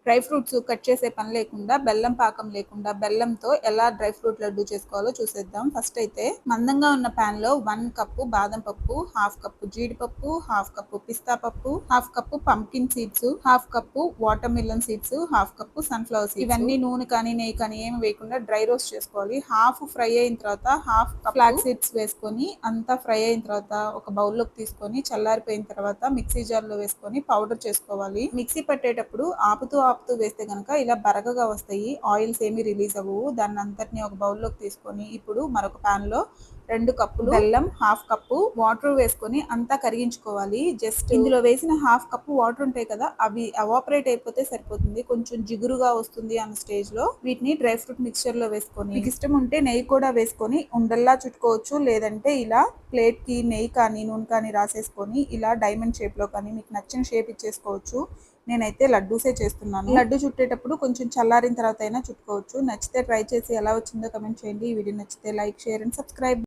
Dry fruits cut చేసే పని లేకుండా, బెల్లం పాకం లేకుండా, బెల్లంతో ఎలా డ్రై ఫ్రూట్ లడ్డు చేసుకోవాలో చూసేద్దాం. ఫస్ట్ అయితే మందంగా ఉన్న పాన్ లో 1 కప్పు బాదం పప్పు, 1/2 కప్పు జీడిపప్పు, 1/2 కప్పు పిస్తా పప్పు, 1/2 cup pumpkin seeds, 1/2 cup water melon seeds, 1/2 cup sunflower seeds. ఇవన్నీ నూనె కానీ నెయ్యి కానీ ఏమి వేయకుండా డ్రై రోస్ట్ చేసుకోవాలి. హాఫ్ ఫ్రై అయిన తర్వాత 1/2 కప్ ఫ్లాక్ సీడ్స్ వేసుకొని అంతా ఫ్రై అయిన తర్వాత ఒక బౌల్లోకి తీసుకొని చల్లారిపోయిన తర్వాత మిక్సీ జార్ లో వేసుకొని పౌడర్ చేసుకోవాలి. మిక్సీ పట్టేటప్పుడు ఆపుతూ వేస్తే గనక ఇలా బరగగా వస్తాయి. ఆయిల్స్ ఏమి రిలీజ్ అవ్వవు. దాన్ని అంతటిని ఒక బౌల్లోకి తీసుకొని ఇప్పుడు మరొక పాన్ లో 2 కప్పులు బెల్లం, 1/2 కప్పు వాటర్ వేసుకొని అంతా కరిగించుకోవాలి. జస్ట్ ఇందులో వేసిన 1/2 కప్పు వాటర్ ఉంటాయి కదా, అవి ఎవాపరేట్ అయిపోతే సరిపోతుంది. కొంచెం జిగురుగా వస్తుంది అన్న స్టేజ్ లో వీటిని డ్రై ఫ్రూట్ మిక్చర్ లో వేసుకొని, మీకు ఇష్టం ఉంటే నెయ్యి కూడా వేసుకొని ఉండల్లా చుట్టుకోవచ్చు. లేదంటే ఇలా ప్లేట్ కి నెయ్యి కానీ నూనె కానీ రాసేసుకొని ఇలా డైమండ్ షేప్ లో కానీ మీకు నచ్చిన షేప్ ఇచ్చేసుకోవచ్చు. నేనైతే లడ్డూసే చేస్తున్నాను. లడ్డు చుట్టేటప్పుడు కొంచెం చల్లారిన తర్వాత అయినా చుట్టుకోవచ్చు. నచ్చితే ట్రై చేసి ఎలా వచ్చిందో కమెంట్ చేయండి. ఈ వీడియో నచ్చితే లైక్, షేర్ అండ్ సబ్స్క్రైబ్.